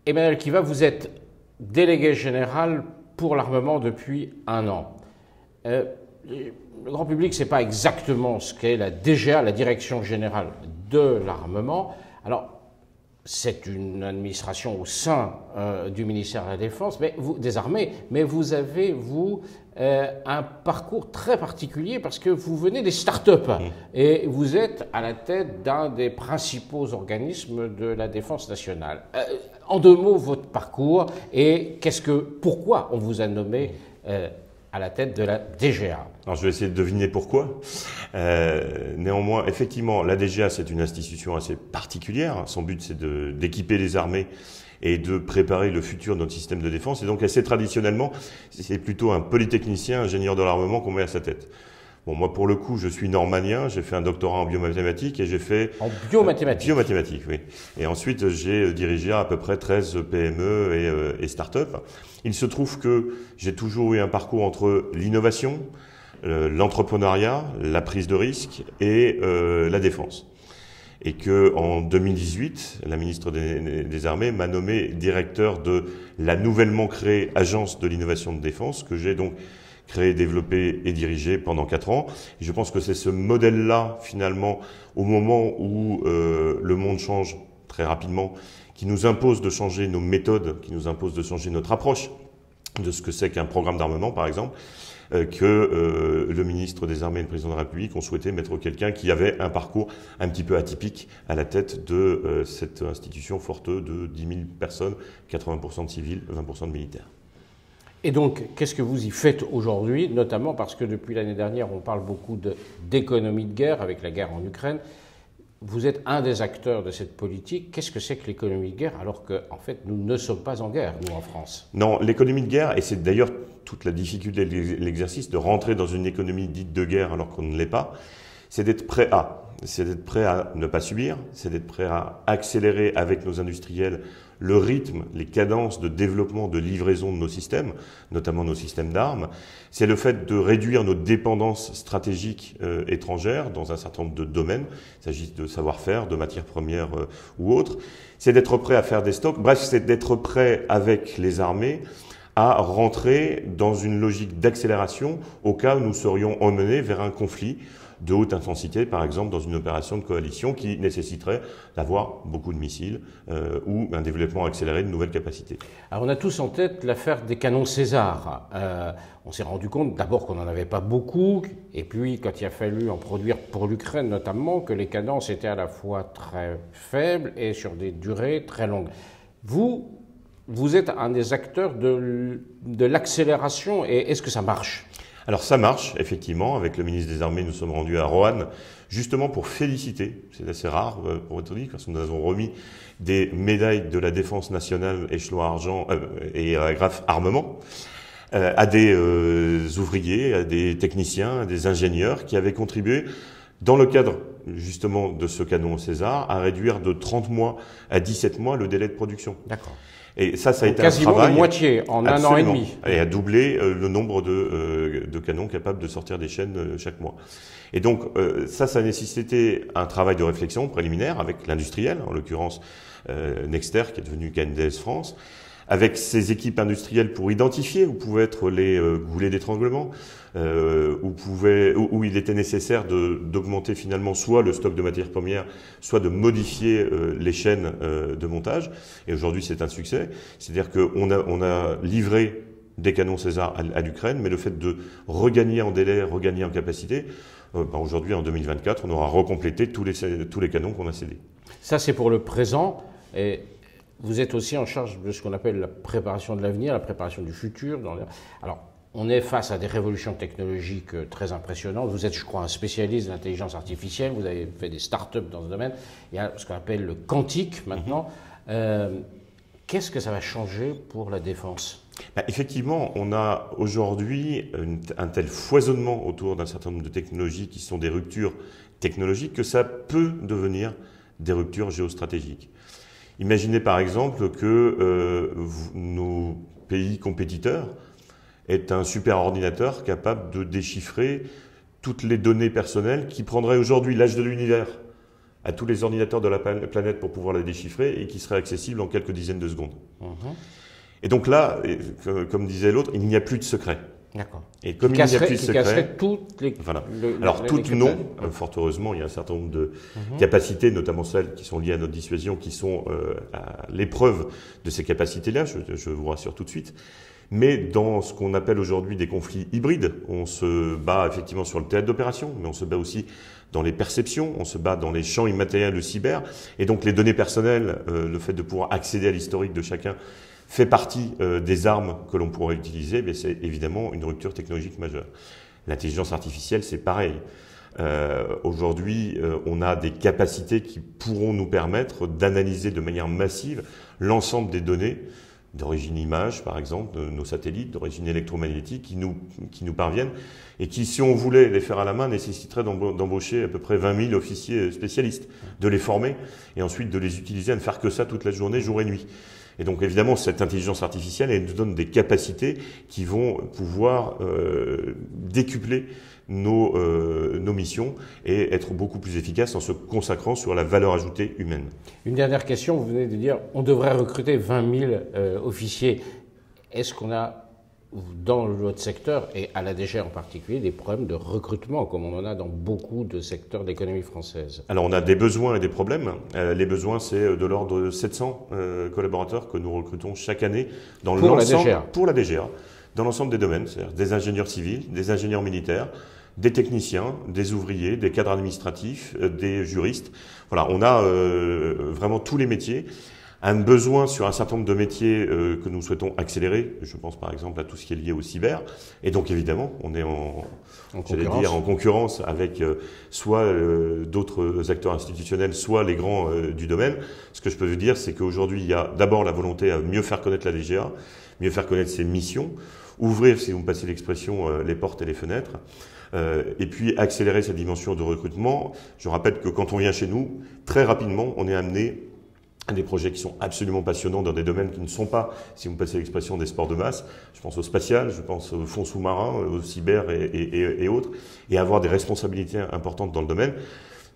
Emmanuel Kiva, vous êtes délégué général pour l'armement depuis 1 an. Le grand public ne sait pas exactement ce qu'est la DGA, la Direction Générale de l'Armement. Alors, c'est une administration au sein du ministère de la Défense, des Armées, mais vous avez, vous, un parcours très particulier parce que vous venez des start-up et vous êtes à la tête d'un des principaux organismes de la défense nationale. En 2 mots, votre parcours et pourquoi on vous a nommé à la tête de la DGA. Alors je vais essayer de deviner pourquoi. Néanmoins, effectivement, la DGA, c'est une institution assez particulière. Son but, c'est d'équiper les armées et de préparer le futur de notre système de défense. Et donc, assez traditionnellement, c'est plutôt un polytechnicien, ingénieur de l'armement qu'on met à sa tête. Bon, moi, pour le coup, je suis normannien, j'ai fait un doctorat en biomathématiques et j'ai fait... En biomathématiques biomathématiques, oui. Et ensuite, j'ai dirigé à peu près 13 PME et start-up. Il se trouve que j'ai toujours eu un parcours entre l'innovation, l'entrepreneuriat, la prise de risque et la défense. Et que en 2018, la ministre des Armées m'a nommé directeur de la nouvellement créée Agence de l'innovation de défense, que j'ai donc créé, développé et dirigé pendant 4 ans. Et je pense que c'est ce modèle-là, finalement, au moment où le monde change très rapidement, qui nous impose de changer nos méthodes, qui nous impose de changer notre approche de ce que c'est qu'un programme d'armement, par exemple, que le ministre des Armées et le président de la République ont souhaité mettre quelqu'un qui avait un parcours un petit peu atypique à la tête de cette institution forte de 10 000 personnes, 80% de civils, 20% de militaires. Et donc, qu'est-ce que vous y faites aujourd'hui, notamment parce que depuis l'année dernière, on parle beaucoup d'économie de guerre avec la guerre en Ukraine. Vous êtes un des acteurs de cette politique. Qu'est-ce que c'est que l'économie de guerre alors qu'en fait, nous ne sommes pas en guerre, nous, en France? Non, l'économie de guerre, et c'est d'ailleurs toute la difficulté de l'exercice de rentrer dans une économie dite de guerre alors qu'on ne l'est pas, c'est d'être prêt à. C'est d'être prêt à ne pas subir, c'est d'être prêt à accélérer avec nos industriels le rythme, les cadences de développement, de livraison de nos systèmes, notamment nos systèmes d'armes. C'est le fait de réduire nos dépendances stratégiques étrangères dans un certain nombre de domaines. Il s'agit de savoir-faire, de matières premières ou autres. C'est d'être prêt à faire des stocks. Bref, c'est d'être prêt avec les armées à rentrer dans une logique d'accélération au cas où nous serions emmenés vers un conflit de haute intensité, par exemple, dans une opération de coalition qui nécessiterait d'avoir beaucoup de missiles ou un développement accéléré de nouvelles capacités. Alors on a tous en tête l'affaire des canons César. On s'est rendu compte d'abord qu'on n'en avait pas beaucoup, et puis quand il a fallu en produire pour l'Ukraine notamment, que les cadences étaient à la fois très faibles et sur des durées très longues. Vous êtes un des acteurs de l'accélération, et est-ce que ça marche ? Alors ça marche, effectivement. Avec le ministre des Armées, nous sommes rendus à Roanne, justement pour féliciter, c'est assez rare pour être dit, parce que nous avons remis des médailles de la défense nationale échelon argent et graphe armement à des ouvriers, à des techniciens, à des ingénieurs qui avaient contribué, dans le cadre justement de ce canon César, à réduire de 30 mois à 17 mois le délai de production. D'accord. Et ça a été un quasiment travail... de moitié, en Absolument. 1 an et demi. Et à doubler le nombre de canons capables de sortir des chaînes chaque mois. Et donc, ça a nécessité un travail de réflexion préliminaire avec l'industriel, en l'occurrence Nexter, qui est devenu KNDS France, avec ses équipes industrielles pour identifier où pouvaient être les goulets d'étranglement, où il était nécessaire d'augmenter finalement soit le stock de matières premières, soit de modifier les chaînes de montage. Et aujourd'hui, c'est un succès. C'est-à-dire qu'on a livré des canons César à l'Ukraine, mais le fait de regagner en délai, regagner en capacité, aujourd'hui, en 2024, on aura recomplété tous les canons qu'on a cédés. Ça, c'est pour le présent. Et vous êtes aussi en charge de ce qu'on appelle la préparation de l'avenir, la préparation du futur. Alors, on est face à des révolutions technologiques très impressionnantes. Vous êtes, je crois, un spécialiste de l'intelligence artificielle. Vous avez fait des start-up dans ce domaine. Il y a ce qu'on appelle le quantique maintenant. Qu'est-ce que ça va changer pour la défense ? Effectivement, on a aujourd'hui un tel foisonnement autour d'un certain nombre de technologies qui sont des ruptures technologiques que ça peut devenir des ruptures géostratégiques. Imaginez par exemple que nos pays compétiteurs aient un superordinateur capable de déchiffrer toutes les données personnelles qui prendraient aujourd'hui l'âge de l'univers à tous les ordinateurs de la planète pour pouvoir la déchiffrer et qui serait accessible en quelques dizaines de secondes. Et donc là, comme disait l'autre, il n'y a plus de secret. D'accord. Et comme il n'y a plus de secret, toutes les... Voilà. Alors toutes non, fort heureusement, il y a un certain nombre de capacités, notamment celles qui sont liées à notre dissuasion, qui sont à l'épreuve de ces capacités-là, je vous rassure tout de suite. Mais dans ce qu'on appelle aujourd'hui des conflits hybrides, on se bat effectivement sur le théâtre d'opération, mais on se bat aussi dans les perceptions, on se bat dans les champs immatériels de cyber, et donc les données personnelles, le fait de pouvoir accéder à l'historique de chacun, fait partie des armes que l'on pourrait utiliser, mais c'est évidemment une rupture technologique majeure. L'intelligence artificielle, c'est pareil. Aujourd'hui, on a des capacités qui pourront nous permettre d'analyser de manière massive l'ensemble des données d'origine image, par exemple, de nos satellites, d'origine électromagnétique, qui nous parviennent, et qui, si on voulait les faire à la main, nécessiterait d'embaucher à peu près 20 000 officiers spécialistes, de les former, et ensuite de les utiliser à ne faire que ça toute la journée, jour et nuit. Et donc évidemment, cette intelligence artificielle, elle nous donne des capacités qui vont pouvoir décupler nos missions et être beaucoup plus efficaces en se consacrant sur la valeur ajoutée humaine. Une dernière question, vous venez de dire on devrait recruter 20 000 officiers. Est-ce qu'on a, dans votre secteur, et à la DGR en particulier, des problèmes de recrutement, comme on en a dans beaucoup de secteurs de l'économie française? Alors on a des besoins et des problèmes. Les besoins, c'est de l'ordre de 700 collaborateurs que nous recrutons chaque année dans l'ensemble pour la DGR, dans l'ensemble des domaines, c'est-à-dire des ingénieurs civils, des ingénieurs militaires, des techniciens, des ouvriers, des cadres administratifs, des juristes. Voilà, on a vraiment tous les métiers. Un besoin sur un certain nombre de métiers que nous souhaitons accélérer. Je pense par exemple à tout ce qui est lié au cyber. Et donc évidemment, on est en concurrence avec soit d'autres acteurs institutionnels, soit les grands du domaine. Ce que je peux vous dire, c'est qu'aujourd'hui, il y a d'abord la volonté à mieux faire connaître la DGA, mieux faire connaître ses missions, ouvrir, si vous me passez l'expression, les portes et les fenêtres. Et puis accélérer cette dimension de recrutement. Je rappelle que quand on vient chez nous, très rapidement, on est amené à des projets qui sont absolument passionnants dans des domaines qui ne sont pas, si vous me passez l'expression, des sports de masse. Je pense au spatial, je pense au fonds sous-marin, au cyber et autres, et avoir des responsabilités importantes dans le domaine.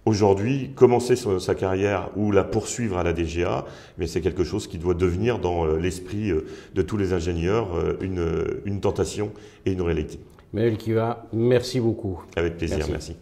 Aujourd'hui, commencer sa carrière ou la poursuivre à la DGA, mais c'est quelque chose qui doit devenir dans l'esprit de tous les ingénieurs une tentation et une réalité. Manuel Kiva, merci beaucoup. Avec plaisir, merci.